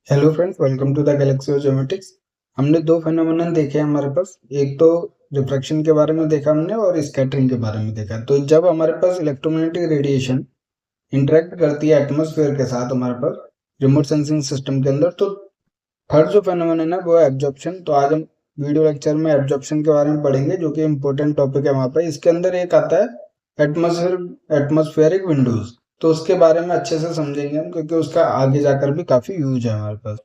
Hello friends, welcome to the galaxy of geometrics. हमने दो phenomenon देखे हैं हमारे पास। एक तो रिफ्रैक्शन के बारे में देखा हमने और स्कैटरिंग के बारे में देखा। तो जब हमारे पास इलेक्ट्रोमैग्नेटिक रेडिएशन इंटरेक्ट करती है एटमॉस्फेयर के साथ हमारे पास रिमोट सेंसिंग सिस्टम के अंदर, तो थर्ड जो फेनोमेनन है वो है एब्जॉर्प्शन। तो आज हम वीडियो लेक्चर में एब्जॉर्प्शन के बारे में पढ़ेंगे, जो कि इम्पोर्टेंट टॉपिक है वहाँ पे। इसके अंदर एक आता है एटमॉस्फेरिक विंडोज। तो उसके बारे में अच्छे से समझेंगे हम, क्योंकि उसका आगे जाकर भी काफी यूज है हमारे पास।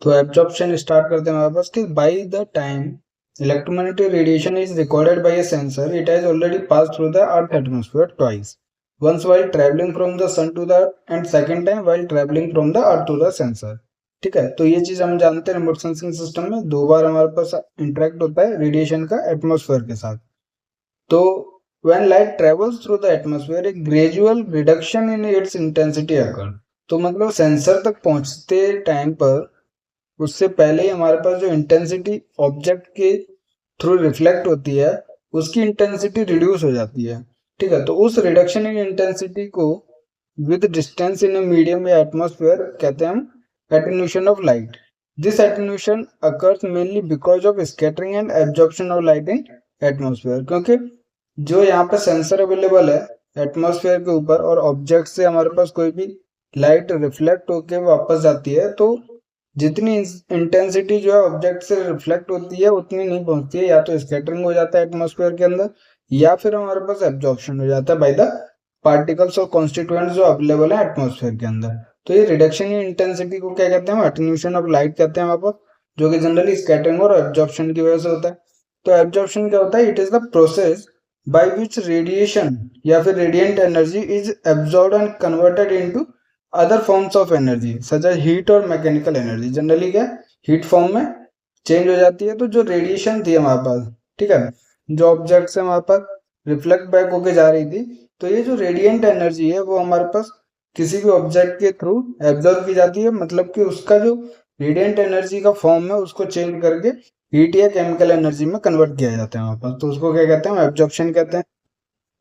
तो एब्जॉर्प्शन स्टार्ट करते हैं हमारे पास कि by the time electromagnetic radiation is recorded by a sensor, it has already passed through the earth atmosphere twice, once while traveling from the sun to the earth and second time while traveling from the earth to the sensor। ठीक है, तो ये चीज हम जानते हैं remote sensing system में दो बार हमारे पास इंटरेक्ट होता है रेडिएशन का एटमॉस्फेयर के साथ। तो when light travels through the atmosphere a gradual reduction in its intensity occurs। तो मतलब सेंसर तक पहुंचते टाइम पर उससे पहले ही हमारे पास जो इंटेंसिटी ऑब्जेक्ट के थ्रू रिफ्लेक्ट होती है उसकी इंटेंसिटी रिड्यूस हो जाती है। ठीक है, तो उस रिडक्शन इन इंटेंसिटी को with distance in a medium या एटमॉस्फेयर कहते हैं हम attenuation of light. This attenuation occurs mainly because of scattering and absorption of light in atmosphere. क्योंकि जो यहाँ पे सेंसर अवेलेबल है एटमॉस्फेयर के ऊपर और ऑब्जेक्ट से हमारे पास कोई भी लाइट रिफ्लेक्ट होके वापस जाती है, तो जितनी इंटेंसिटी जो है ऑब्जेक्ट से रिफ्लेक्ट होती है उतनी नहीं पहुंचती है। या तो स्कैटरिंग हो जाता है एटमॉस्फेयर के अंदर, या फिर हमारे पास एब्जॉर्प्शन हो जाता है बाय द पार्टिकल्स और कॉन्स्टिट्यूएंट्स जो अवेलेबल है एटमॉस्फेयर के अंदर। तो ये रिडक्शन इन इंटेंसिटी को क्या कहते हैं, एटेन्यूएशन ऑफ लाइट कहते हैं वहां पर, जो कि जनरली स्कैटरिंग और एब्जॉर्प्शन की वजह से होता है। तो एब्जॉर्प्शन क्या होता है, it is the process by which radiation या फिर radiant energy is absorbed and converted into other forms of energy such as heat और मैकेनिकल एनर्जी। जनरली क्या हीट फॉर्म में चेंज हो जाती है। तो जो रेडिएशन थी हमारे पास, ठीक है, जो ऑब्जेक्ट से हमारे पास रिफ्लेक्ट बैक होके जा रही थी, तो ये जो रेडिएंट एनर्जी है वो हमारे पास किसी भी ऑब्जेक्ट के थ्रू एब्जॉर्ब की जाती है। मतलब कि उसका जो रेडिएंट एनर्जी का फॉर्म है उसको चेंज करके हीट या केमिकल एनर्जी में कन्वर्ट किया जाता है वहां पर। तो उसको क्या कहते हैं, एब्जॉर्प्शन कहते हैं।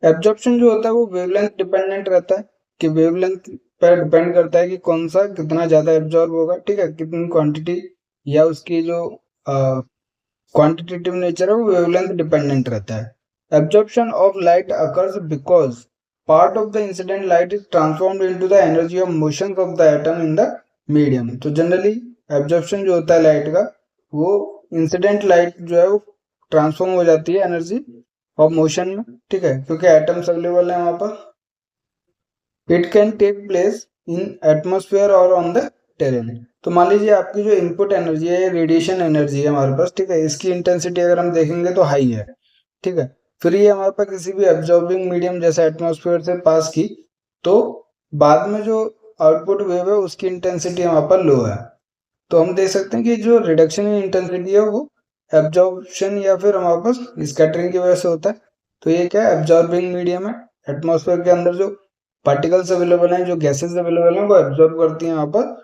एब्जॉर्प्शन जो होता है वो वेवलेंथ डिपेंडेंट रहता है, कि वेवलेंथ पर डिपेंड करता है कि कौन सा कितना ज्यादा एब्जॉर्ब होगा। ठीक है, कितनी क्वांटिटी या उसकी जो क्वांटिटेटिव नेचर है वो वेवलेंथ डिपेंडेंट रहता है। Absorption of light occurs because part of the incident light is transformed into the energy of motion of the atom in the medium. तो जनरली एब्जॉर्प्शन जो होता है लाइट का, वो इंसिडेंट लाइट जो है वो ट्रांसफॉर्म हो जाती है एनर्जी ऑफ मोशन में। ठीक है, क्योंकि एटम्स अवेलेबल है वहां पर। It can take place in atmosphere और ऑन द टेरेन। तो मान लीजिए आपकी जो इनपुट एनर्जी है, रेडिएशन एनर्जी है हमारे पास, ठीक है, इसकी इंटेंसिटी अगर हम देखेंगे तो हाई है। ठीक है, फिर ये हमारे पास किसी भी एब्जॉर्बिंग मीडियम जैसे एटमोस्फेयर से पास की, तो बाद में जो आउटपुट वेव है उसकी इंटेंसिटी हमारे पास लो है। तो हम देख सकते हैं कि जो रिडक्शन इन इंटेंसिटी है वो एब्जॉर्प्शन या फिर हमारे पास स्कैटरिंग की वजह से होता है। तो ये क्या है, एब्जॉर्बिंग मीडियम है। एटमॉस्फेयर के अंदर जो पार्टिकल्स अवेलेबल हैं, जो गैसेस अवेलेबल हैं, वो एब्जॉर्ब करती हैं यहाँ पर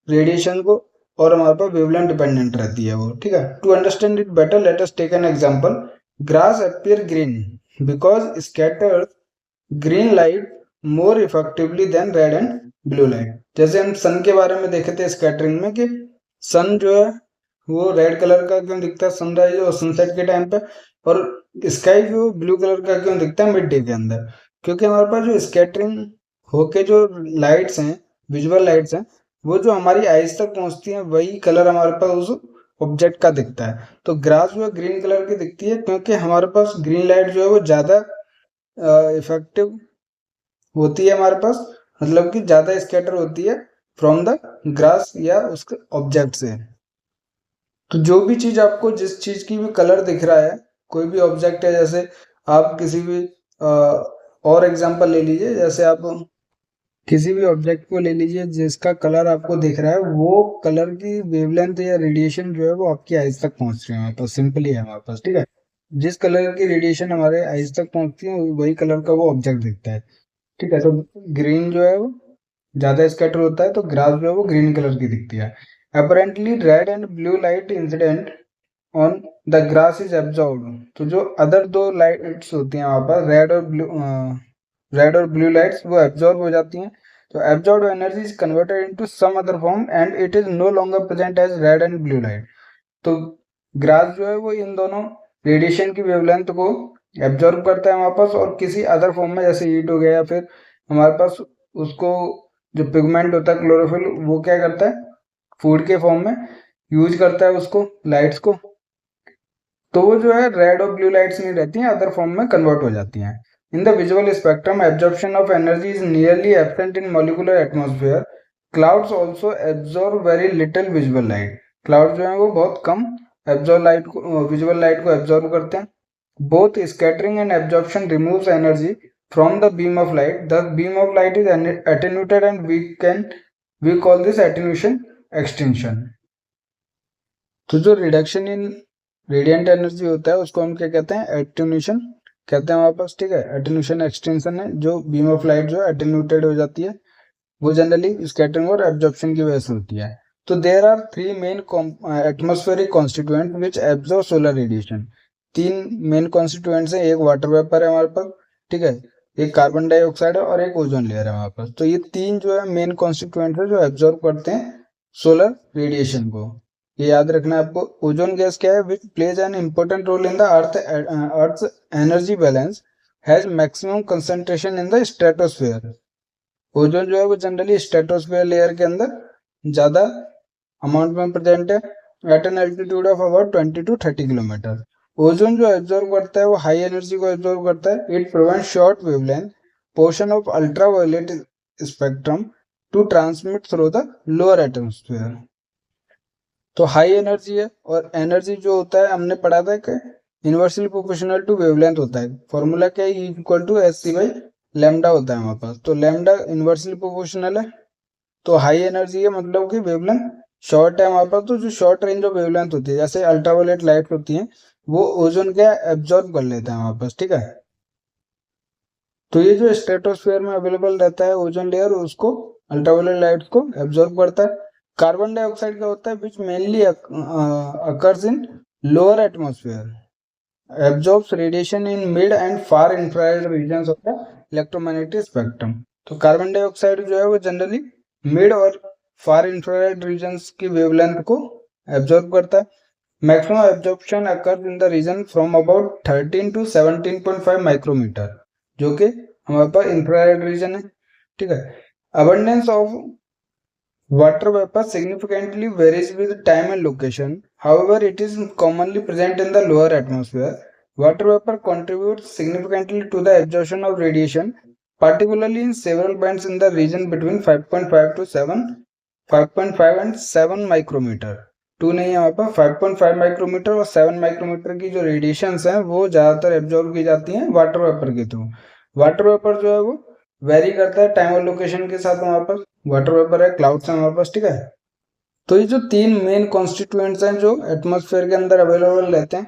रेडिएशन को, और हमारे पास वेवलेंथ डिपेंडेंट रहती है वो। ठीक है, to understand it better let us take an example. Grass appear green because scatters green light more effectively than red and blue light. जैसे हम सन के बारे में देखे थे स्कैटरिंग में, कि सन जो है वो रेड कलर का क्यों दिखता है सनराइज और सनसेट के टाइम पे, और स्काई जो ब्लू कलर का क्यों दिखता है मिड डे के अंदर। क्योंकि हमारे पास जो स्कैटरिंग होके जो लाइट्स हैं, विजुअल लाइट्स हैं, वो जो हमारी आइज तक पहुंचती हैं वही कलर हमारे पास उस ऑब्जेक्ट का दिखता है। तो ग्रास जो है ग्रीन कलर की दिखती है, क्योंकि हमारे पास ग्रीन लाइट जो है वो ज्यादा इफेक्टिव होती है हमारे पास, मतलब कि ज्यादा स्कैटर होती है फ्रॉम द ग्रास या उसके ऑब्जेक्ट से। तो जो भी चीज आपको जिस चीज की भी कलर दिख रहा है, कोई भी ऑब्जेक्ट है, जैसे आप किसी भी और एग्जांपल ले लीजिए, जैसे आप किसी भी ऑब्जेक्ट को ले लीजिए जिसका कलर आपको दिख रहा है, वो कलर की वेवलेंथ या रेडिएशन जो है वो आपकी आइज तक पहुंच रही है हमारे पास। सिंपली है हमारे पास, ठीक है, जिस कलर की रेडिएशन हमारे आइज तक पहुंचती है वही कलर का वो ऑब्जेक्ट दिखता है। ठीक है, तो ग्रीन जो है वो ज्यादा स्कैटर होता है, तो ग्रास जो है वो ग्रीन कलर की दिखती है। Apparently red and blue light incident on the grass is absorbed. तो जो अदर दो लाइट्स होती हैं वहां पर, रेड और ब्लू लाइट्स, वो एब्जॉर्ब हो जाती हैं तो absorb energy is converted into some other form and it is no longer present as red and blue light. तो ग्रास जो है वो इन दोनों रेडिएशन की वेवलेंथ को एब्जॉर्ब करता है वापस और किसी अदर फॉर्म में जैसे हीट हो गया या फिर हमारे पास उसको जो पिगमेंट होता है क्लोरोफिल वो क्या करता है फूड के फॉर्म में यूज करता है उसको लाइट्स को, तो वो जो है रेड और ब्लू लाइट्स नहीं रहती हैं, अदर फॉर्म में कन्वर्ट हो जाती हैं। In the visual spectrum absorption of energy is nearly absent in molecular atmosphere. Clouds also absorb very little visual light. Cloud जो है वो बहुत कम विजुअल लाइट को एब्जॉर्ब करते हैं। Both scattering and absorption removes energy from the beam of light. The beam of light is attenuated and we call this attenuation extinction. तो जो reduction in radiant energy होता है उसको हम क्या कहते हैं एटेन्यूएशन कहते हैं वापस, ठीक है। एटेन्यूएशन एक्सटेंशन है जो बीम ऑफ लाइट जो एटेन्यूटेड हो जाती है वो जनरली स्कैटरिंग और एब्जॉर्प्शन की वजह से होती है। तो there are three main atmospheric constituent which absorb solar radiation. तीन मेन कॉन्स्टिट्यूएंट्स हैं, एक वाटर वेपर है हमारे पास, ठीक है, एक कार्बन डाइऑक्साइड है और एक ओजोन लेयर है हमारे पास। तो ये तीन जो है मेन कॉन्स्टिट्यूएंट है जो एब्जॉर्ब करते हैं सोलर रेडिएशन को। ये याद रखना है आपको। ओजोन गैस क्या है which plays an important role in the earth energy balance, has maximum concentration in the stratosphere. Ozone जो है वो जनरली स्ट्रेटोस्फेयर लेयर के अंदर ज्यादा अमाउंट में प्रेजेंट है at an altitude of about 20 to 30 kilometre. Ozone जो एब्जॉर्ब करता है वो हाई एनर्जी को एब्जॉर्ब करता है। It prevent short wavelength portion of ultraviolet spectrum to transmit through the lower atmosphere. तो हाई एनर्जी है और एनर्जी जो होता है हमने पढ़ा था कि इनवर्सली प्रोपोर्शनल टू वेवलेंथ होता है। फॉर्मूला क्या है, equal to S C by lambda होता है हमारे पास। तो लैम्डा इनवर्सली प्रोपोर्शनल है, तो हाई एनर्जी है मतलब कि वेवलेंथ शॉर्ट है हमारे पास। तो जो शॉर्ट रेंज ऑफ वेवलेंथ होती है जैसे अल्ट्रावायलेट लाइट होती है वो ओजोन क्या एब्जॉर्ब कर लेता है हमारे पास, ठीक है। तो ये जो स्ट्रेटोस्फेयर में अवेलेबल रहता है ओजोन लेयर उसको अल्ट्रावायलेट लाइट को एब्जॉर्ब करता है। कार्बन डाइऑक्साइड का होता है which mainly occurs in lower atmosphere, absorbs radiation in mid and far infrared regions of the electromagnetic spectrum. तो कार्बन डाइऑक्साइड जो है वो जनरली मिड और फार इंफ्रारेड रीजन्स की वेवलेंथ को एब्जॉर्ब करता है। Maximum absorption occurs in the region from about 13 to 17.5 micrometre, जो कि हमारे पास इंफ्रारेड रीजन है, ठीक है। Abundance of water vapor significantly varies with time and location. However, it is commonly present in the lower atmosphere. Water vapor contributes significantly to the absorption of radiation, particularly in several bands in the region between 5.5 to 5.5 and 7 micrometre. 2 नहीं है हमारे पास, 5.5 micrometer और 7 micrometer की जो radiations हैं वो ज़्यादातर absorb की जाती हैं वाटर वेपर के थ्रू। वाटर वेपर जो है वो वेरी करता है टाइम और लोकेशन के साथ। हमारे पास वाटर वेपर है, क्लाउड्स है हमारे पास, ठीक है। तो ये जो तीन मेन कॉन्स्टिट्यूएंट्स हैं जो एटमॉस्फेयर के अंदर अवेलेबल रहते हैं,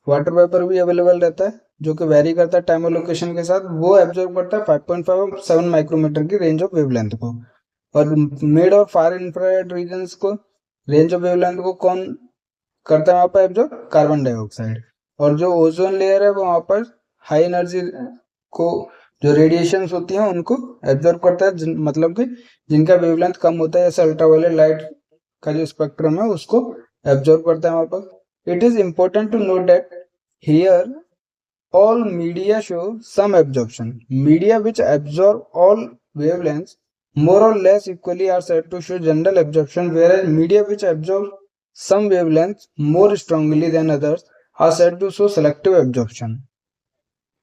वाटर वेपर भी अवेलेबल रहता है जो कि वेरी करता है टाइम और लोकेशन के साथ, वो एब्जॉर्ब करता है 5.5 और 7 माइक्रोमीटर की रेंज ऑफ वेवलेंथ को। और मिड और फार इंफ्रारेड रीजन्स को रेंज ऑफ वेवलेंथ को कौन करता है वहाँ पर एब्जॉर्ब, कार्बन डाइऑक्साइड। और जो ओजोन लेयर है वो वहाँ पर हाई एनर्जी को जो रेडिएशंस होती हैं उनको एब्जॉर्ब करता है, मतलब कि जिनका वेवलेंथ कम होता है जैसे अल्ट्रावायलेट लाइट का जो स्पेक्ट्रम है उसको एब्जॉर्ब करता है हमारे पास। It is important to note that here all media show some absorption. Media which absorb all wavelengths more or less equally are said to show general absorption, whereas media which absorb some wavelengths more strongly than others are said to show selective absorption.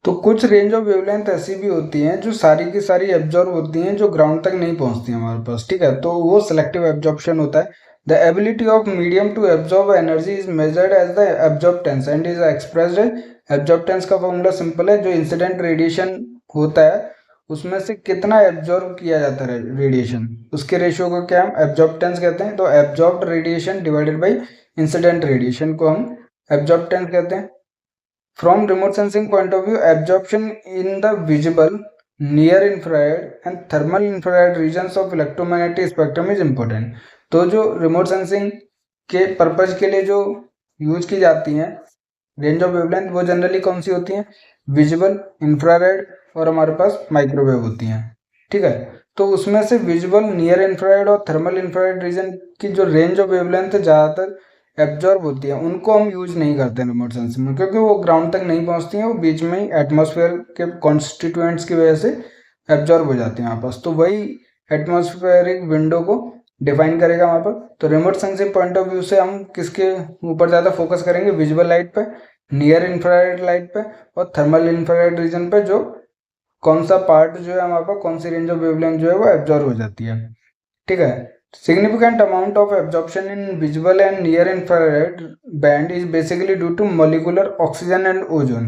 तो कुछ range of wavelength ऐसी भी होती हैं जो सारी की सारी एब्जॉर्ब होती हैं जो ग्राउंड तक नहीं पहुंचती हमारे पास, ठीक है। तो वो सेलेक्टिव एब्जॉर्प्शन होता है। The ability of medium to absorb energy is measured as the absorptance and is expressed as absorptance का फॉर्मूला सिंपल है, जो इंसिडेंट रेडिएशन होता है उसमें से कितना एब्जॉर्ब किया जाता है रेडिएशन, उसके रेशियो को क्या हम एब्जॉर्प्टेंस कहते हैं। तो absorbed radiation divided by incident radiation को हम एब्जॉर्प्टेंस कहते हैं। From remote sensing point of view, absorption in the visible, near infrared and thermal infrared regions of electromagnetic spectrum is important. तो जो रिमोट सेंसिंग के पर्पज के लिए जो यूज की जाती हैं रेंज ऑफ वेवलेंथ वो जनरली कौन सी होती हैं, विजिबल, इंफ्रारेड और हमारे पास माइक्रोवेव होती हैं। ठीक है। तो उसमें से विजुअल, नियर इंफ्रारेड और थर्मल इंफ्रारेड रीजन की जो रेंज ऑफ वेवलेंथ है ज़्यादातर एब्जॉर्ब होती है, उनको हम यूज नहीं करते हैं रिमोट सेंसिंग में, क्योंकि वो ग्राउंड तक नहीं पहुंचती हैं, वो बीच में ही एटमॉस्फेयर के कॉन्स्टिट्यूएंट्स की वजह से एब्जॉर्ब हो जाती हैं वापस। तो वही एटमॉस्फेरिक विंडो को डिफाइन करेगा वहाँ पर। तो remote sensing point of view से हम किसके ऊपर ज़्यादा फोकस करेंगे? विजुअल लाइट पे, नियर इंफ्रारेड लाइट पे और थर्मल इंफ्रारेड रीजन पे, जो कौन सा पार्ट जो है हमारे पास, कौन सी रेंज ऑफ वेवलेंथ जो है वो एब्जॉर्ब हो जाती है। ठीक है। Significant amount of absorption in visual and near infrared band is basically due to molecular oxygen and ozone,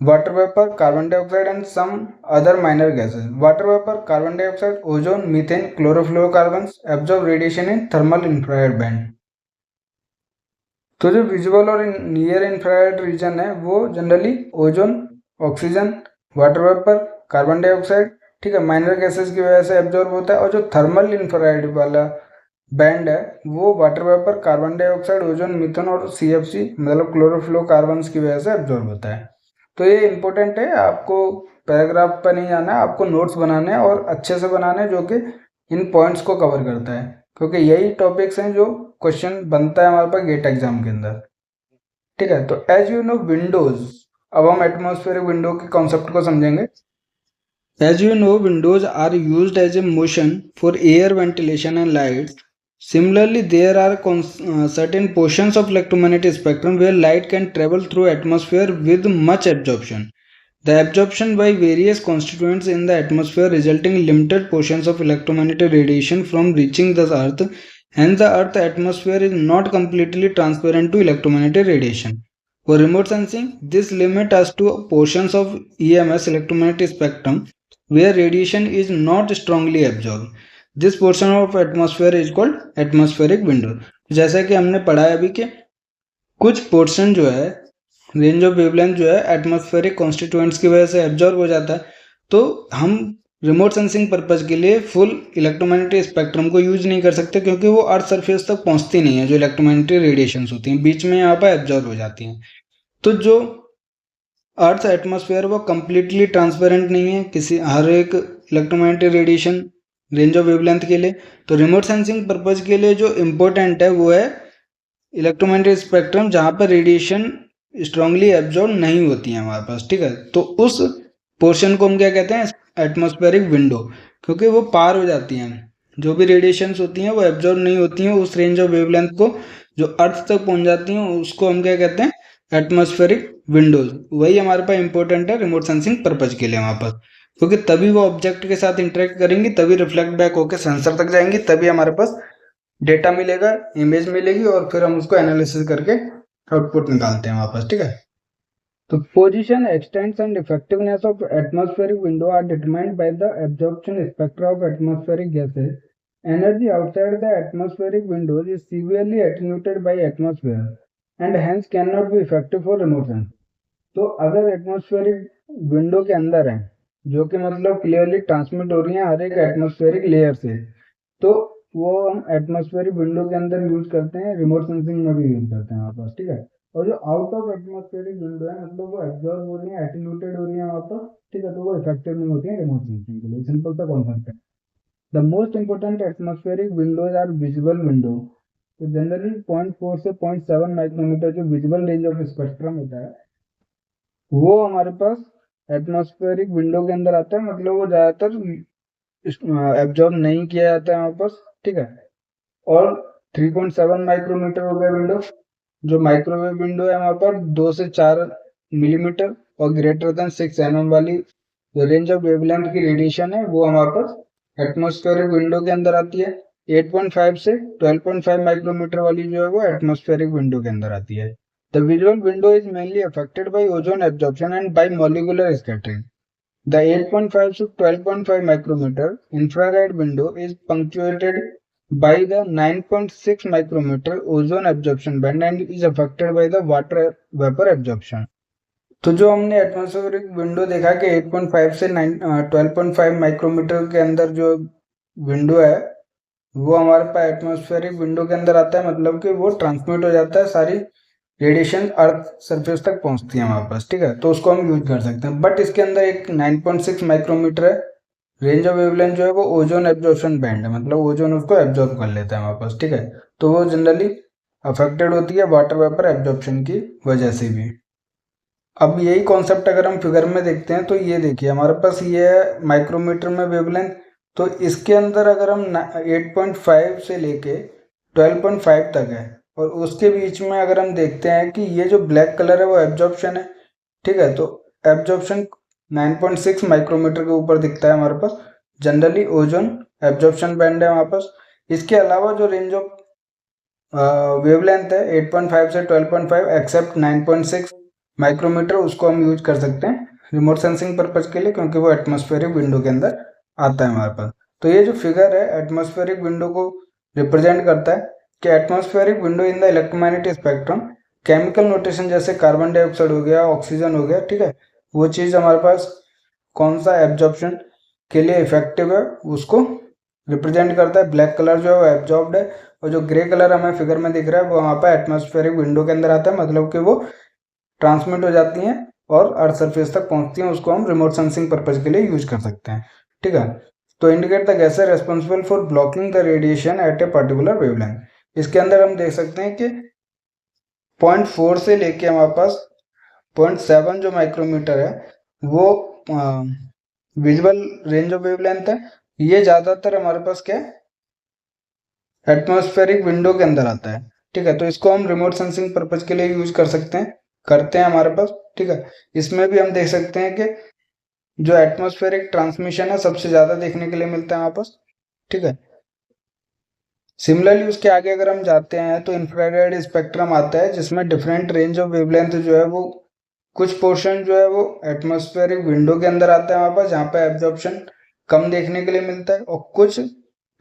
water vapour, carbon dioxide and some other minor gases. Water vapour, carbon dioxide, ozone, methane, chlorofluorocarbons absorb radiation in thermal infrared band. तो जो visual और near infrared region है वो generally ozone, oxygen, water vapour, carbon dioxide, ठीक है, minor gases की वजह से एब्जॉर्ब होता है। और जो थर्मल इंफ्रारेड वाला बैंड है वो water vapour, carbon dioxide, ozone, methane और CFC मतलब क्लोरोफ्लोरोकार्बन्स की वजह से एब्जॉर्ब होता है। तो ये इंपॉर्टेंट है, आपको पैराग्राफ पर नहीं जाना है, आपको नोट्स बनाने हैं और अच्छे से बनाने हैं जो कि इन पॉइंट्स को कवर करता है, क्योंकि यही टॉपिक्स हैं जो क्वेश्चन बनता है हमारे पास गेट एग्जाम के अंदर। ठीक है। तो एज यू नो विंडोज, अब हम एटमॉस्फेरिक विंडो के कॉन्सेप्ट को समझेंगे। As you know, windows are used as a motion for air ventilation and light. Similarly, there are certain portions of electromagnetic spectrum where light can travel through atmosphere with much absorption. The absorption by various constituents in the atmosphere resulting in limited portions of electromagnetic radiation from reaching the earth. Hence, the earth atmosphere is not completely transparent to electromagnetic radiation. For remote sensing, this limits us to portions of EMS electromagnetic spectrum where radiation is not strongly absorbed. This portion of atmosphere is called atmospheric window. जैसा कि हमने पढ़ा है अभी कि कुछ portion जो है, रेंज ऑफ वेवलेंथ जो है एटमॉस्फेरिक कॉन्स्टिट्यूएंट्स की वजह से एब्जॉर्ब हो जाता है। तो हम रिमोट सेंसिंग पर्पज के लिए फुल इलेक्ट्रोमैग्नेटिक स्पेक्ट्रम को यूज नहीं कर सकते, क्योंकि वो अर्थ सरफेस तक पहुंचती नहीं है। जो इलेक्ट्रोमैग्नेटिक रेडिएशंस होती हैं बीच में यहाँ पर एब्जॉर्ब हो जाती हैं। तो जो अर्थ एटमॉस्फेयर वो कम्प्लीटली ट्रांसपेरेंट नहीं है किसी हर एक electromagnetic radiation range of wavelength के लिए। तो रिमोट सेंसिंग पर्पज के लिए जो इम्पोर्टेंट है वो है इलेक्ट्रोमैग्नेटिक स्पेक्ट्रम, जहाँ पर रेडिएशन स्ट्रांगली एब्जॉर्ब नहीं होती है हमारे पास। ठीक है। तो उस पोर्शन को हम क्या कहते हैं? एटमॉस्फेरिक विंडो, क्योंकि वो पार हो जाती हैं, जो भी रेडिएशंस होती हैं वो एब्जॉर्ब नहीं होती हैं उस रेंज ऑफ वेवलेंथ को, जो अर्थ तक पहुंच जाती हैं उसको हम क्या कहते हैं? Atmospheric Windows. वही हमारे पास इंपॉर्टेंट है रिमोट सेंसिंग पर्पज के लिए हमारे पास, क्योंकि तभी वो ऑब्जेक्ट के साथ इंटरेक्ट करेंगी, तभी रिफ्लेक्ट बैक होकर सेंसर तक जाएंगी, तभी हमारे पास डेटा मिलेगा, इमेज मिलेगी और फिर हम उसको एनालिसिस करके आउटपुट निकालते हैं हमारे पास। ठीक है। तो position, extents and effectiveness of atmospheric window are determined by the absorption spectra of atmospheric gases. Energy outside the atmospheric windows is severely attenuated by atmosphere and hence can not be effective for remote sensing. तो अगर atmospheric window के अंदर है, जो कि मतलब clearly transmit हो रही है हर एक एटमॉस्फेरिक लेयर से, तो वो हम एटमॉस्फेरिक विंडो के अंदर यूज करते हैं, रिमोट सेंसिंग में भी यूज करते हैं हमारे पास। ठीक है। और जो आउट ऑफ एटमॉस्फेरिक विंडो है, मतलब वो एब्जॉर्ब हो रही है, एटेन्यूटेड हो रही है वहाँ पर, ठीक है, तो वो इफेक्टिव नहीं होती है रिमोट सेंसिंग के लिए। सिंपल सा कॉन्सेप्ट है। The most important atmospheric windows are visual window. तो जनरली 0.4 से 0.7 माइक्रोमीटर जो विजुअल रेंज ऑफ स्पेक्ट्रम होता है वो हमारे पास एटमॉस्फेरिक विंडो के अंदर आता है, मतलब वो ज्यादातर एब्जॉर्ब नहीं किया जाता है वहाँ पर। ठीक है। और 3.7 माइक्रोमीटर हो गया विंडो, जो माइक्रोवेव विंडो है वहाँ पर 2 से 4 मिलीमीटर और ग्रेटर देन 6 mm वाली जो रेंज ऑफ वेवलेंथ की रेडिएशन है वो हमारे पास एटमॉस्फेरिक विंडो के अंदर आती है। 8.5 से 12.5 माइक्रोमीटर वाली जो है वो एटमॉस्फेरिक विंडो के अंदर आती है। The visual window is mainly affected by ozone absorption and by molecular scattering. The 8.5 to 12.5 micrometer infrared window is punctuated by the 9.6 micrometer ozone absorption band and is affected by the water vapor absorption. तो जो हमने atmospheric window देखा कि 8.5 से 12.5 micrometer के अंदर जो window है वो हमारे पास एटमॉस्फेरिक विंडो के अंदर आता है, मतलब कि वो ट्रांसमिट हो जाता है, सारी रेडिएशन अर्थ सरफेस तक पहुंचती है हमारे पास। ठीक है। तो उसको हम यूज कर सकते हैं। बट इसके अंदर एक 9.6 माइक्रोमीटर है रेंज ऑफ वेवलेंथ जो है वो ओजोन एब्जॉर्प्शन बैंड है, मतलब ओजोन उसको एब्जॉर्ब कर लेता है हमारे पास, ठीक है। तो वो जनरली अफेक्टेड होती है वाटर वेपर एब्जॉर्प्शन की वजह से भी। अब यही कॉन्सेप्ट अगर हम फिगर में देखते हैं तो ये देखिए हमारे पास ये है माइक्रोमीटर में वेवलेंथ। तो इसके अंदर अगर हम 8.5 से लेके 12.5 तक है, और उसके बीच में अगर हम देखते हैं कि ये जो ब्लैक कलर है वो एब्जॉर्प्शन है, ठीक है। तो एब्जॉर्प्शन 9.6 माइक्रोमीटर के ऊपर दिखता है हमारे पास, जनरली ओजोन एब्जॉर्प्शन बैंड है हमारे पास। इसके अलावा जो रेंज ऑफ वेवलेंथ है 8.5 से 12.5 एक्सेप्ट 9.6 माइक्रोमीटर, उसको हम यूज कर सकते हैं रिमोट सेंसिंग पर्पज के लिए, क्योंकि वो एटमॉस्फेरिक विंडो के अंदर आता है हमारे पास। तो ये जो फिगर है एटमॉस्फेरिक विंडो को रिप्रेजेंट करता है कि atmospheric window in the electromagnetic spectrum, chemical notation जैसे कार्बन डाइऑक्साइड हो गया, ऑक्सीजन हो गया, ठीक है, वो चीज़ हमारे पास कौन सा एब्जॉर्प्शन के लिए इफेक्टिव है उसको रिप्रेजेंट करता है। ब्लैक कलर जो है वो एब्जॉर्ब्ड है, और जो ग्रे कलर हमें फिगर में दिख रहा है वो वहाँ पर एटमॉस्फेरिक विंडो के अंदर आता है, मतलब कि वो ट्रांसमिट हो जाती हैं और अर्थ सरफेस तक पहुंचती हैं। उसको हम रिमोट सेंसिंग पर्पज के लिए यूज कर सकते हैं, ठीक है। तो indicate the gases responsible for blocking the radiation at a particular wavelength. इसके अंदर हम देख सकते हैं कि 0.4 से लेके हमारे पास 0.7 जो माइक्रोमीटर है वो विजुअल रेंज ऑफ वेवलेंथ है। ये ज़्यादातर हमारे पास क्या है एटमॉस्फेरिक विंडो के अंदर आता है, ठीक है। तो इसको हम रिमोट सेंसिंग पर्पज के लिए यूज कर सकते हैं, करते हैं हमारे पास, ठीक है। इसमें भी हम देख सकते हैं कि जो एटमॉस्फेरिक ट्रांसमिशन है सबसे ज़्यादा देखने के लिए मिलता है हमारे पास, ठीक है। सिमिलरली उसके आगे अगर हम जाते हैं तो इंफ्रारेड स्पेक्ट्रम आता है, जिसमें डिफरेंट रेंज ऑफ वेवलेंथ जो है वो कुछ पोर्शन जो है वो एटमॉस्फेरिक विंडो के अंदर आता है हमारे पास, जहाँ पे एब्जॉर्प्शन कम देखने के लिए मिलता है, और कुछ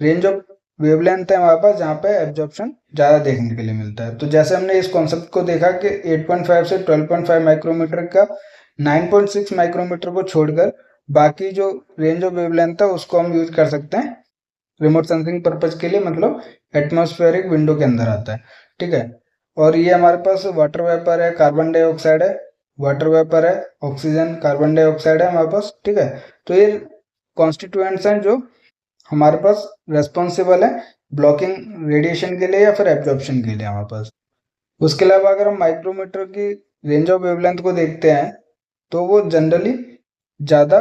रेंज ऑफ वेवलेंथ है हमारे पास जहाँ पे एब्जॉर्प्शन ज़्यादा देखने के लिए मिलता है। तो जैसे हमने इस कॉन्सेप्ट को देखा कि 8.5 से 12.5 माइक्रोमीटर का 9.6 माइक्रोमीटर को छोड़कर बाकी जो रेंज ऑफ वेवलेंथ है उसको हम यूज कर सकते हैं रिमोट सेंसिंग पर्पज के लिए, मतलब एटमॉस्फेरिक विंडो के अंदर आता है, ठीक है। और ये हमारे पास वाटर वेपर है, कार्बन डाइऑक्साइड है, वाटर वेपर है, ऑक्सीजन, कार्बन डाइऑक्साइड है हमारे पास, ठीक है। तो ये कॉन्स्टिट्यूएंट्स हैं जो हमारे पास रेस्पॉन्सिबल है ब्लॉकिंग रेडिएशन के लिए या फिर एब्जॉर्प्शन के लिए हमारे पास। उसके अलावा अगर हम माइक्रोमीटर की रेंज ऑफ वेवलेंथ को देखते हैं तो वो जनरली ज़्यादा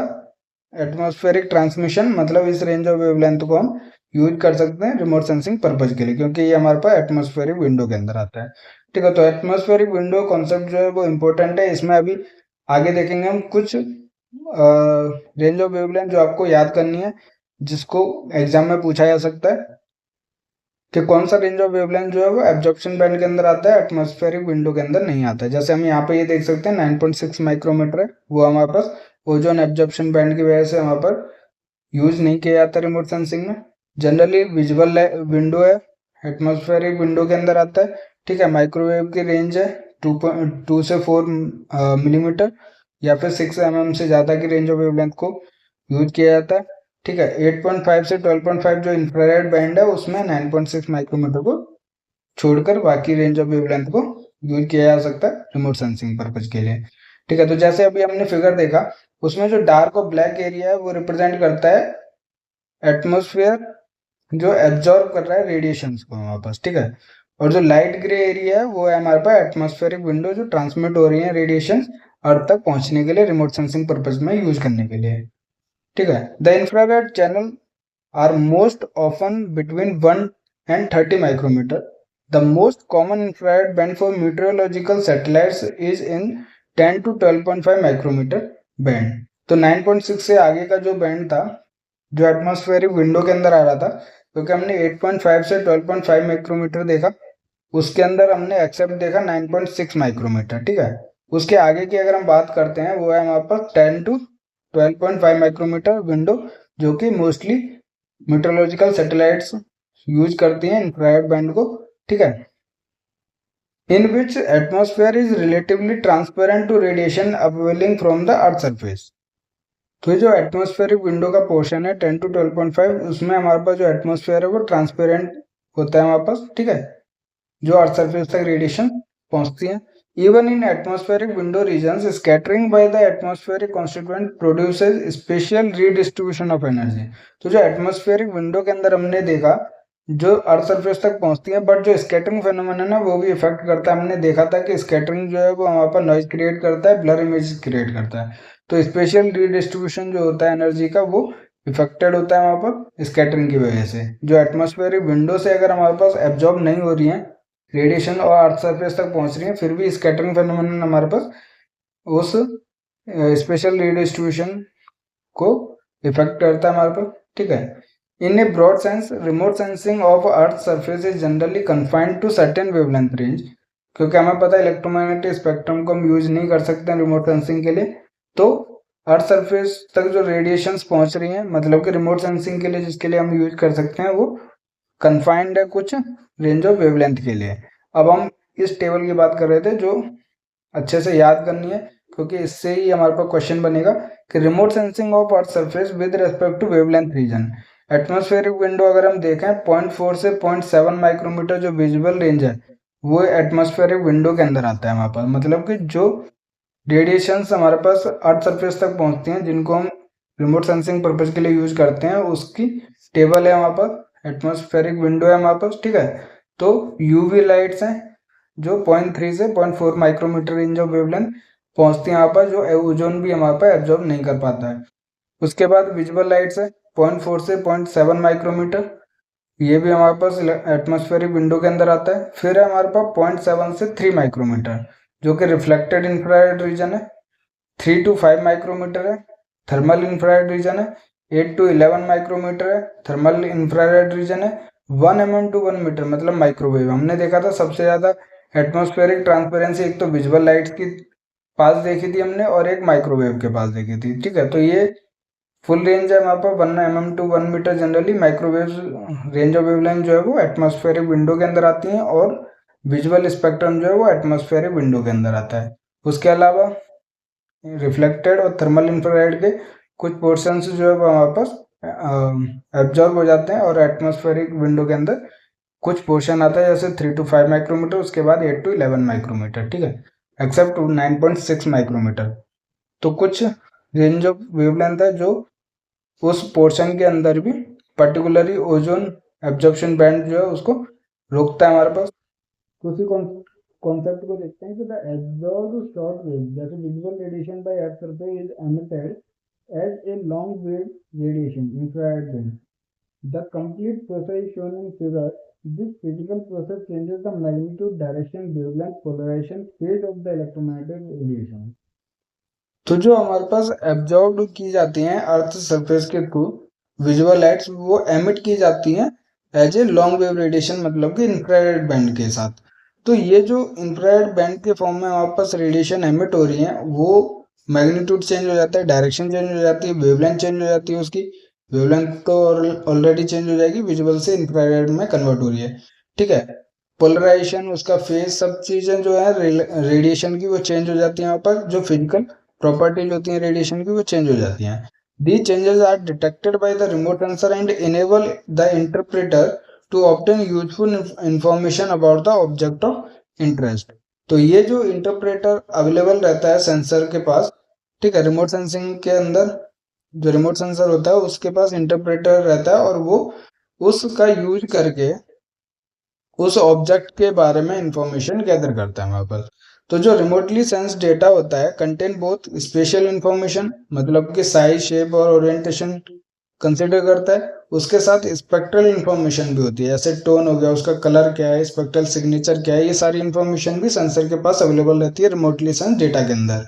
एटमॉस्फेरिक ट्रांसमिशन, मतलब इस रेंज ऑफ वेवलेंथ को हम यूज कर सकते हैं रिमोट सेंसिंग पर्पज के लिए, क्योंकि ये हमारे पास एटमॉस्फेरिक विंडो के अंदर आता है, ठीक है। तो एटमॉस्फेरिक विंडो कॉन्सेप्ट जो है वो इम्पोर्टेंट है। इसमें अभी आगे देखेंगे हम कुछ रेंज ऑफ वेवलेंथ जो आपको याद करनी है, जिसको एग्जाम में पूछा जा सकता है कि कौन सा रेंज ऑफ वेवलेंथ जो है वो एब्जॉर्प्शन बैंड के अंदर आता है, एटमॉस्फेरिक विंडो के अंदर नहीं आता है। जैसे हम यहाँ पे ये देख सकते हैं 9.6 माइक्रोमीटर है, वो हमारे पास ओजोन एब्जॉर्प्शन बैंड की वजह से हमारे पर यूज नहीं किया जाता रिमोट सेंसिंग में। जनरली विजुअल विंडो है, एटमॉस्फेरिक विंडो के अंदर आता है, ठीक है। माइक्रोवेव की रेंज है 2 से 4 मिलीमीटर या फिर 6 mm से ज़्यादा की रेंज ऑफ वेवलेंथ को यूज किया जाता है, ठीक है। 8.5 से 12.5 जो इंफ्रारेड बैंड है उसमें 9.6 माइक्रोमीटर को छोड़कर बाकी रेंज ऑफ वेवलेंथ को यूज किया जा सकता है रिमोट सेंसिंग पर्पज के लिए, ठीक है। तो जैसे अभी हमने फिगर देखा उसमें जो डार्क और ब्लैक एरिया है वो रिप्रेजेंट करता है एटमॉस्फेयर जो एब्जॉर्ब कर रहा है रेडिएशन को हमारे पास, ठीक है। और जो लाइट ग्रे एरिया है वो है हमारे पास एटमॉस्फेरिक विंडो जो ट्रांसमिट हो रही है रेडिएशन अर्थ तक पहुंचने के लिए रिमोट सेंसिंग पर्पज में यूज करने के लिए, ठीक है। The infrared channel are most often between 1 and 30 micrometer. The most common infrared band for meteorological satellites is in 10 to 12.5 micrometre band. तो 9.6 से आगे का जो बैंड था जो एटमॉस्फेरिक विंडो के अंदर आ रहा था, क्योंकि हमने 8.5 से 12.5 माइक्रोमीटर देखा, उसके अंदर हमने एक्सेप्ट देखा 9.6 माइक्रोमीटर, ठीक है। उसके आगे की अगर हम बात करते हैं वो है हमारे पास 10 to 12.5 माइक्रोमीटर विंडो, जो कि मोस्टली मीटरोलॉजिकल सैटेलाइट्स यूज करती हैं इंफ्रारेड बैंड को, ठीक है। In which atmosphere is relatively transparent to radiation upwelling from the earth surface. तो जो एटमॉस्फेरिक विंडो का पोर्शन है 10 to 12.5, उसमें हमारे पास जो एटमॉस्फेयर है वो ट्रांसपेरेंट होता है हमारे पास, ठीक है, जो अर्थ सरफेस तक रेडिएशन पहुंचती है। Even in atmospheric window regions, scattering by the atmospheric constituent produces special redistribution of energy. तो जो एटमॉस्फेरिक विंडो के अंदर हमने देखा जो अर्थ सरफेस तक पहुंचती है, बट जो स्कैटरिंग फेनोमेनन है वो भी इफेक्ट करता है। हमने देखा था कि स्कैटरिंग जो है वो हमारे पास नॉइज क्रिएट करता है, ब्लर इमेज क्रिएट करता है। तो स्पेशल रीडिस्ट्रीब्यूशन जो होता है एनर्जी का वो इफेक्टेड होता है वहां पर स्कैटरिंग की वजह से। जो एटमॉस्फेरिक विंडो से अगर हमारे पास एब्जॉर्ब नहीं हो रही है रेडिएशन और अर्थ सरफेस तक पहुंच रही है, फिर भी स्कैटरिंग फेनोमेनन हमारे पास उस स्पेशल रेडिस्ट्रीब्यूशन को इफेक्ट करता है हमारे पास। ठीक है, in a broad sense remote sensing of earth surface is generally confined to certain wavelength range, क्योंकि हमें पता है इलेक्ट्रोमैग्नेटिक स्पेक्ट्रम को हम यूज नहीं कर सकते हैं रिमोट सेंसिंग के लिए। तो अर्थ सरफेस तक जो रेडिएशंस पहुंच रही हैं, मतलब कि रिमोट सेंसिंग के लिए जिसके लिए हम यूज कर सकते हैं, वो कन्फाइंड है कुछ रेंज ऑफ वेवलेंथ के लिए। अब हम इस टेबल की बात कर रहे थे जो अच्छे से याद करनी है, क्योंकि इससे ही हमारे पास क्वेश्चन बनेगा कि remote sensing of earth surface with respect to wavelength region. Atmospheric window अगर हम देखें 0.4 से 0.7 माइक्रोमीटर जो विजुअल रेंज है वो एटमॉस्फेरिक विंडो के अंदर आता है हमारे पास। मतलब कि जो रेडिएशंस हमारे पास अर्थ सरफेस तक पहुंचती हैं जिनको हम रिमोट सेंसिंग पर्पज के लिए यूज करते हैं, उसकी टेबल है हमारे पास, एटमॉस्फेरिक विंडो है हमारे पास। ठीक है, तो यूवी लाइट्स हैं जो 0.3 से 0.4 माइक्रोमीटर रेंज ऑफ वेवलेंथ पहुंचती है यहाँ पर, जो ओजोन भी हमारे पास एब्जॉर्ब नहीं कर पाता है। उसके बाद विजुअल लाइट्स है 0.4 से 0.7 माइक्रोमीटर, ये भी हमारे पास एटमॉस्फेरिक विंडो के अंदर आता है। फिर है हमारे पास 0.7 से 3 माइक्रोमीटर जो कि रिफ्लेक्टेड इंफ्रारेड रीजन है। 3 to 5 माइक्रोमीटर है थर्मल इंफ्रारेड रीजन है। 8 to 11 माइक्रोमीटर है थर्मल इंफ्रारेड रीजन है। 1 mm to 1 मीटर मतलब माइक्रोवेव। हमने देखा था सबसे ज्यादा एटमॉस्फेरिक ट्रांसपेरेंसी एक तो विजुअल लाइट्स की पास देखी थी हमने और एक माइक्रोवेव के पास देखी थी। ठीक है, तो ये फुल रेंज है हमारे पास 1 mm to 1 metre. Generally microwave range of wavelength जो है वो एटमॉस्फेरिक विंडो के अंदर आती है और विजुअल स्पेक्ट्रम जो है वो एटमॉस्फेरिक विंडो के अंदर आता है। उसके अलावा रिफ्लेक्टेड और थर्मल इंफ्रारेड के कुछ पोर्शंस जो है वो हमारे पास एब्जॉर्ब हो जाते हैं और एटमॉस्फेरिक विंडो के अंदर कुछ पोर्शन आता है जैसे 3 to 5 माइक्रोमीटर, उसके बाद 8 to 11 माइक्रोमीटर। ठीक है, एक्सेप्ट 9.6 माइक्रोमीटर। तो कुछ रेंज ऑफ वेवलेंथ है जो उस पोर्शन के अंदर भी पर्टिकुलरली ओजोन एब्जॉर्प्शन बैंड जो है उसको रोकता है हमारे पास। तो उसी कॉन्सेप्ट को देखते हैं कि द एब्जॉर्ब्ड शॉर्ट वेव जैसे visual radiation by earth surface is emitted as a long wave radiation infrared band. The complete process is shown in figure. This physical process changes the magnitude, direction, wavelength, polarisation, phase of the electromagnetic radiation. तो जो हमारे पास absorb की जाती हैं earth surface के through visual lights वो emit की जाती हैं as a long wave radiation, मतलब कि इंफ्रारेड बैंड के साथ। तो ये जो इंफ्रारेड बैंड के फॉर्म में हमारे पास रेडिएशन एमिट हो रही है वो मैग्नीट्यूड चेंज हो जाता है, डायरेक्शन चेंज हो जाती है, वेवलेंथ चेंज हो जाती है। उसकी वेवलेंथ तो ऑलरेडी चेंज हो जाएगी, विजुअल से इंफ्रारेड में कन्वर्ट हो रही है। ठीक है, पोलराइजेशन, उसका फेज, सब चीजें जो है रेडिएशन की वो चेंज हो जाती है। यहाँ पर जो फिजिकल प्रॉपर्टीज होती हैं रेडिएशन की वो चेंज हो जाती हैं। These changes are detected by the remote sensor and enable the interpreter to obtain useful information about the object of interest। तो ये जो इंटरप्रेटर अवेलेबल रहता है सेंसर के पास, ठीक है, रिमोट सेंसिंग के अंदर जो रिमोट सेंसर होता है उसके पास इंटरप्रेटर रहता है और वो उसका यूज करके उस ऑब्जेक्ट के बारे में इंफॉर्मेशन गैदर करता है हमारे पास। तो जो रिमोटली सेंस डेटा होता है कंटेन बोथ स्पेशल इंफॉर्मेशन, मतलब कि साइज, शेप और ओरिएंटेशन कंसिडर करता है, उसके साथ स्पेक्ट्रल इंफॉर्मेशन भी होती है, जैसे टोन हो गया, उसका कलर क्या है, स्पेक्ट्रल सिग्नेचर क्या है, ये सारी इंफॉर्मेशन भी सेंसर के पास अवेलेबल रहती है रिमोटली सेंस डेटा के अंदर।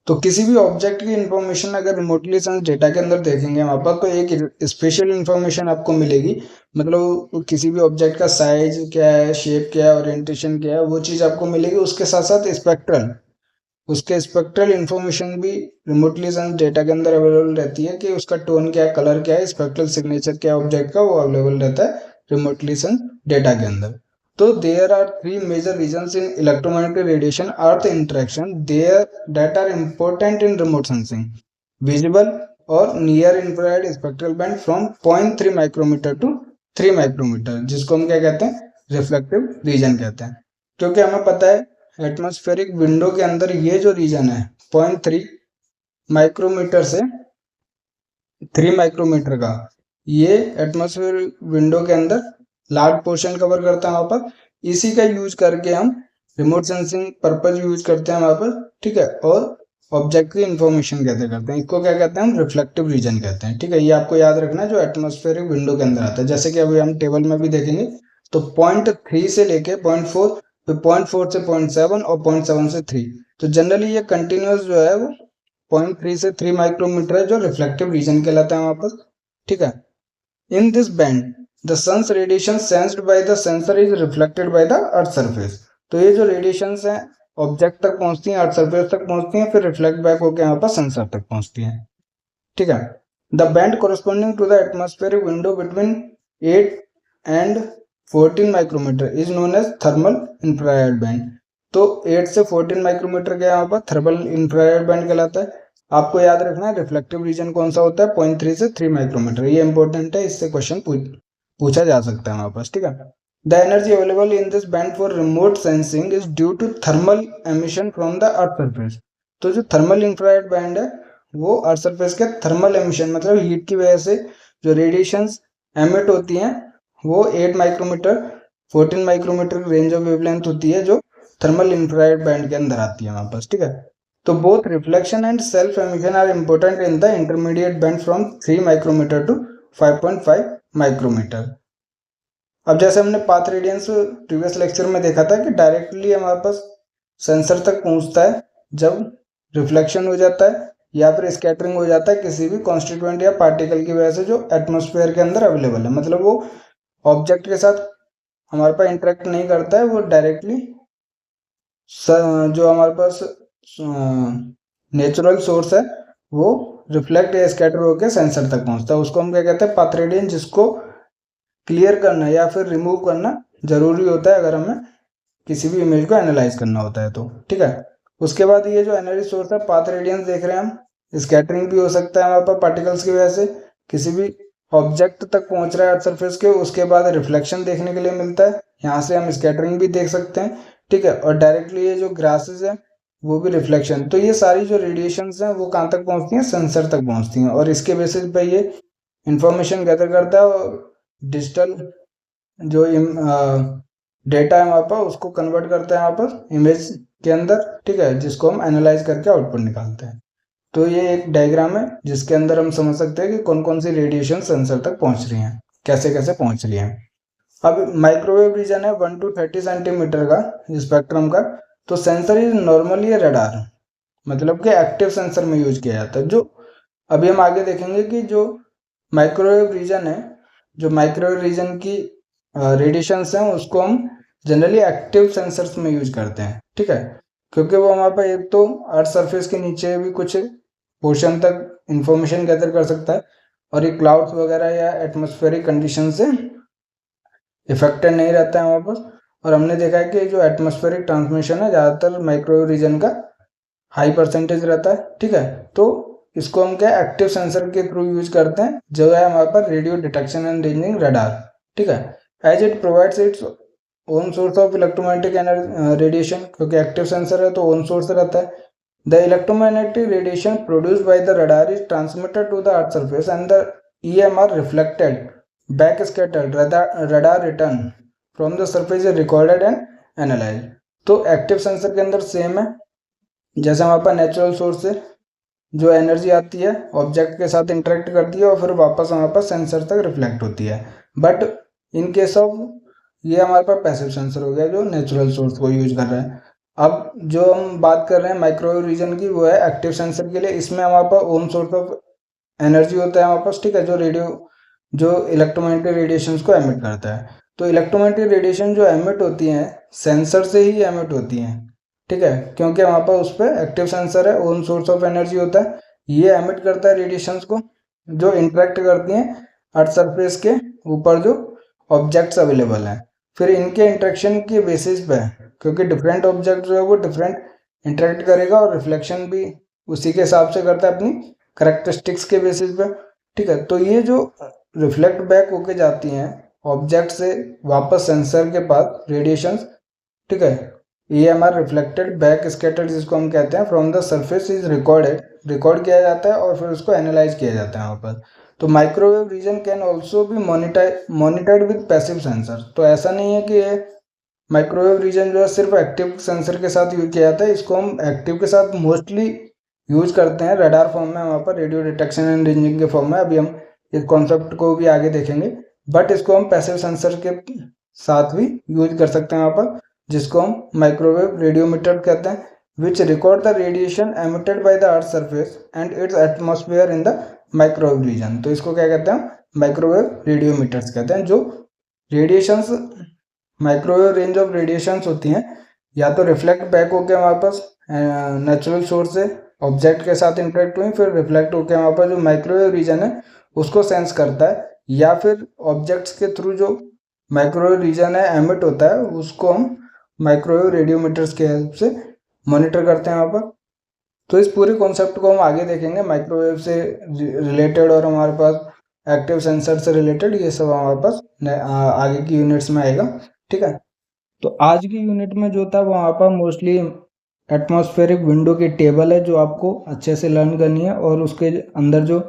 तो किसी भी ऑब्जेक्ट की इंफॉर्मेशन अगर रिमोटली सेंस डेटा के अंदर देखेंगे वहां पर तो एक स्पेशल इंफॉर्मेशन आपको मिलेगी। मतलब किसी भी ऑब्जेक्ट का साइज क्या है, शेप क्या है, ओरिएंटेशन क्या है, वो चीज आपको मिलेगी। उसके साथ साथ उसके स्पेक्ट्रल इंफॉर्मेशन भी रिमोटली सेंस डेटा के अंदर अवेलेबल रहती है कि उसका टोन क्या है, कलर क्या है, स्पेक्ट्रल सिग्नेचर क्या है ऑब्जेक्ट का, वो अवेलेबल रहता है रिमोटली सेंस डेटा के अंदर। तो there are three major regions in electromagnetic radiation earth interaction there that are important in remote sensing: visible और near infrared spectral band from 0.3 micrometer to 3 micrometer, जिसको हम क्या कहते हैं, रिफ्लेक्टिव रीजन कहते हैं। क्योंकि हमें पता है एटमॉस्फेरिक विंडो के अंदर ये जो रीजन है 0.3 माइक्रोमीटर से 3 माइक्रोमीटर का, ये एटमॉस्फेयर विंडो के अंदर लार्ज पोर्शन कवर करता है वहाँ पर। इसी का यूज करके हम रिमोट सेंसिंग पर्पज यूज करते हैं वहाँ पर, ठीक है। और ऑब्जेक्ट की इंफॉर्मेशन कैसे करते हैं, इसको क्या कहते हैं हम, रिफ्लेक्टिव रीजन कहते हैं, ठीक है। ये आपको याद रखना है जो एटमॉस्फेरिक विंडो के अंदर आता है। जैसे कि अभी हम टेबल में भी देखेंगे तो 0.3 से लेके 0.4, फिर 0.4 से 0.7 और 0.7 से 3। तो जनरली ये कंटिन्यूस जो है वो 0.3 से 3 माइक्रोमीटर है, जो रिफ्लेक्टिव रीजन कहलाता है वहाँ पर, ठीक है। In this band the sun's radiation sensed by the sensor is reflected by the earth surface. तो ये जो रेडिएशंस हैं ऑब्जेक्ट तक पहुंचती हैं, अर्थ सरफेस तक पहुंचती हैं, फिर रिफ्लेक्ट बैक होकर यहाँ पर सेंसर तक पहुंचती हैं, ठीक है। The band corresponding to the atmospheric window between 8 and 14 micrometre is known as thermal infrared band. तो 8 से 14 माइक्रोमीटर का यहाँ पर थर्मल इंफ्रारेड बैंड कहलाता है। आपको याद रखना है रिफ्लेक्टिव रीजन कौन सा होता है, 0.3 से 3 माइक्रोमीटर। ये इंपॉर्टेंट है, इससे क्वेश्चन पूछा जा सकता है हमारे पास, ठीक है। The energy available in this band for remote sensing is due to thermal emission from the earth surface. तो जो थर्मल इंफ्रारेड बैंड है वो अर्थ सरफेस के थर्मल एमिशन मतलब हीट की वजह से जो रेडिएशंस एमिट होती हैं वो 8 micrometre 14 micrometre range of wavelength होती है, जो थर्मल इंफ्रारेड बैंड के अंदर आती है हमारे पास, ठीक है। तो both reflection and self emission are important in the intermediate band from 3 micrometre to 5.5 micrometre. अब जैसे हमने पाथ रेडियंस प्रीवियस लेक्चर में देखा था कि डायरेक्टली हमारे पास सेंसर तक पहुंचता है जब रिफ्लेक्शन हो जाता है या फिर स्कैटरिंग हो जाता है किसी भी कॉन्स्टिट्यूएंट या पार्टिकल की वजह से जो एटमॉस्फेयर के अंदर अवेलेबल है। मतलब वो ऑब्जेक्ट के साथ हमारे पास इंटरेक्ट नहीं करता है, वो डायरेक्टली जो हमारे पास नेचुरल सोर्स है वो रिफ्लेक्ट या स्कैटर होकर सेंसर तक पहुंचता है। उसको हम क्या कहते हैं, पाथ रेडियंस, जिसको क्लियर करना या फिर रिमूव करना जरूरी होता है अगर हमें किसी भी इमेज को एनालाइज करना होता है तो, ठीक है। उसके बाद ये जो एनर्जी सोर्स है पाथ रेडियंस देख रहे हैं हम, स्कैटरिंग भी हो सकता है हमारे पास पार्टिकल्स की वजह से किसी भी ऑब्जेक्ट तक पहुंच रहा है अर्थ सरफेस के। उसके बाद रिफ्लेक्शन देखने के लिए मिलता है, यहाँ से हम स्कैटरिंग भी देख सकते हैं, ठीक है। और डायरेक्टली ये जो ग्रासेस है वो भी रिफ्लेक्शन। तो ये सारी जो रेडिएशंस हैं वो कहाँ तक पहुंचती हैं, सेंसर तक पहुंचती हैं, और इसके बेसिस पे ये इंफॉर्मेशन गैदर करता है और डिजिटल जो डेटा है वहाँ पर उसको कन्वर्ट करता है यहाँ पर इमेज के अंदर, ठीक है, जिसको हम एनालाइज करके आउटपुट निकालते हैं। तो ये एक डायग्राम है जिसके अंदर हम समझ सकते हैं कि कौन कौन सी रेडिएशन सेंसर तक पहुंच रही हैं, कैसे कैसे पहुंच रही हैं। अब माइक्रोवेव रीजन है 1 to 30 सेंटीमीटर का स्पेक्ट्रम का। तो सेंसर इज नॉर्मली रडार, मतलब कि एक्टिव सेंसर में यूज किया जाता है। जो अभी हम आगे देखेंगे कि जो माइक्रोवेव रीजन है, जो माइक्रोवेव रीजन की रेडिएशंस हैं उसको हम जनरली एक्टिव सेंसर्स में यूज करते हैं, ठीक है, क्योंकि वो हमारे पास एक तो अर्थ सरफेस के नीचे भी कुछ पोर्शन तक इंफॉर्मेशन गैदर कर सकता है और ये क्लाउड्स वगैरह या एटमॉस्फेरिक कंडीशन से इफेक्टेड नहीं रहता है वहाँ पर। और हमने देखा है कि जो एटमॉस्फेरिक ट्रांसमिशन है ज़्यादातर माइक्रोवेव रीजन का हाई परसेंटेज रहता है, ठीक है। तो इसको हम क्या एक्टिव सेंसर के थ्रू यूज करते हैं, जो है हमारे पास radio detection and ranging radar, ठीक है। As it provides its own source of electromagnetic radiation, क्योंकि एक्टिव सेंसर है तो ओन सोर्स रहता है। The electromagnetic radiation produced by the radar is transmitted to the earth surface and the EMR reflected back scattered radar return from the surface is recorded and analyse. तो active sensor के अंदर same है, जैसे हमारे पास natural source से जो energy आती है ऑब्जेक्ट के साथ इंटरेक्ट करती है और फिर वापस हमारे पास सेंसर तक रिफ्लेक्ट होती है। बट इन केस ऑफ ये हमारे पास पैसिव सेंसर हो गया जो नेचुरल सोर्स को यूज कर रहा है। अब जो हम बात कर रहे हैं माइक्रोवेव रीजन की, वो है एक्टिव सेंसर के लिए। इसमें हमारे पास ओन सोर्स ऑफ एनर्जी होता है हमारे पास, ठीक है, जो इलेक्ट्रोमैग्नेटिक रेडिएशंस को एमिट करता है। तो इलेक्ट्रोमैग्नेटिक रेडिएशन जो एमिट होती हैं सेंसर से ही एमिट होती हैं, ठीक है, क्योंकि वहाँ पर उस पर एक्टिव सेंसर है, ओन सोर्स ऑफ एनर्जी होता है, ये एमिट करता है रेडिएशंस को जो इंटरेक्ट करती हैं अर्थ सरफेस के ऊपर जो ऑब्जेक्ट्स अवेलेबल हैं। फिर इनके इंटरेक्शन के बेसिस पे, क्योंकि डिफरेंट ऑब्जेक्ट जो है वो डिफरेंट इंटरेक्ट करेगा और रिफ्लेक्शन भी उसी के हिसाब से करता है अपनी करेक्टरिस्टिक्स के बेसिस पे, ठीक है। तो ये जो रिफ्लेक्ट बैक होके जाती हैं ऑब्जेक्ट से वापस सेंसर के पास रेडिएशंस, ठीक है, EMR रिफ्लेक्टेड बैक स्कैटर्ड जिसको हम कहते हैं from the surface is record किया जाता है और फिर उसको एनालाइज किया जाता है वहाँ पर। तो माइक्रोवेव रीजन कैन ऑल्सो भी मॉनिटर्ड विद पैसिव सेंसर। तो ऐसा नहीं है कि ये माइक्रोवेव रीजन जो है सिर्फ एक्टिव सेंसर के साथ यूज किया जाता है, इसको हम एक्टिव के साथ मोस्टली यूज करते हैं रडार फॉर्म में, वहाँ पर रेडियो डिटेक्शन एंड रेंजिंग के फॉर्म में। अभी हम इस कॉन्सेप्ट को भी आगे देखेंगे, बट इसको हम पैसिव सेंसर के साथ भी यूज कर सकते हैं वहाँ पर, जिसको हम माइक्रोवेव रेडियोमीटर कहते हैं, which record the radiation emitted by the earth surface and its atmosphere in the microwave region. तो इसको क्या कहते हैं, माइक्रोवेव रेडियोमीटर्स कहते हैं। जो radiations, microwave range of radiations होती हैं, या तो रिफ्लेक्ट बैक होकर वापस नेचुरल सोर्स से ऑब्जेक्ट के साथ इंटरेक्ट हुई, फिर रिफ्लेक्ट होकर वहाँ पर जो माइक्रोवेव रीजन है उसको सेंस करता है, या फिर ऑब्जेक्ट्स के थ्रू जो माइक्रोवेव रीजन है एमिट होता है, उसको हम माइक्रोवेव रेडियोमीटर्स के हेल्प से मॉनिटर करते हैं वहाँ पर। तो इस पूरे कॉन्सेप्ट को हम आगे देखेंगे, माइक्रोवेव से रिलेटेड और हमारे पास एक्टिव सेंसर से रिलेटेड, ये सब हमारे पास आगे की यूनिट्स में आएगा। ठीक है, तो आज की यूनिट में जो था वहाँ पर मोस्टली एटमॉस्फेरिक विंडो की टेबल है जो आपको अच्छे से लर्न करनी है, और उसके अंदर जो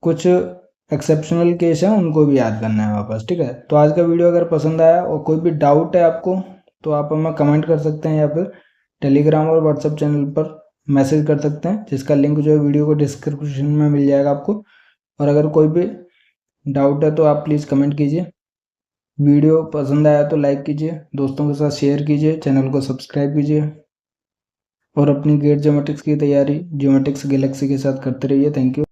कुछ एक्सेप्शनल केस है उनको भी याद करना है वापस। ठीक है, तो आज का वीडियो अगर पसंद आया और कोई भी डाउट है आपको तो आप हमें कमेंट कर सकते हैं, या फिर टेलीग्राम और व्हाट्सएप चैनल पर मैसेज कर सकते हैं, जिसका लिंक जो है वीडियो को डिस्क्रिप्शन में मिल जाएगा आपको। और अगर कोई भी डाउट है तो आप प्लीज़ कमेंट कीजिए। वीडियो पसंद आया तो लाइक कीजिए, दोस्तों के साथ शेयर कीजिए, चैनल को सब्सक्राइब कीजिए, और अपनी गेट ज्योमेट्रिक्स की तैयारी ज्योमेट्रिक्स गैलेक्सी के साथ करते रहिए। Thank you.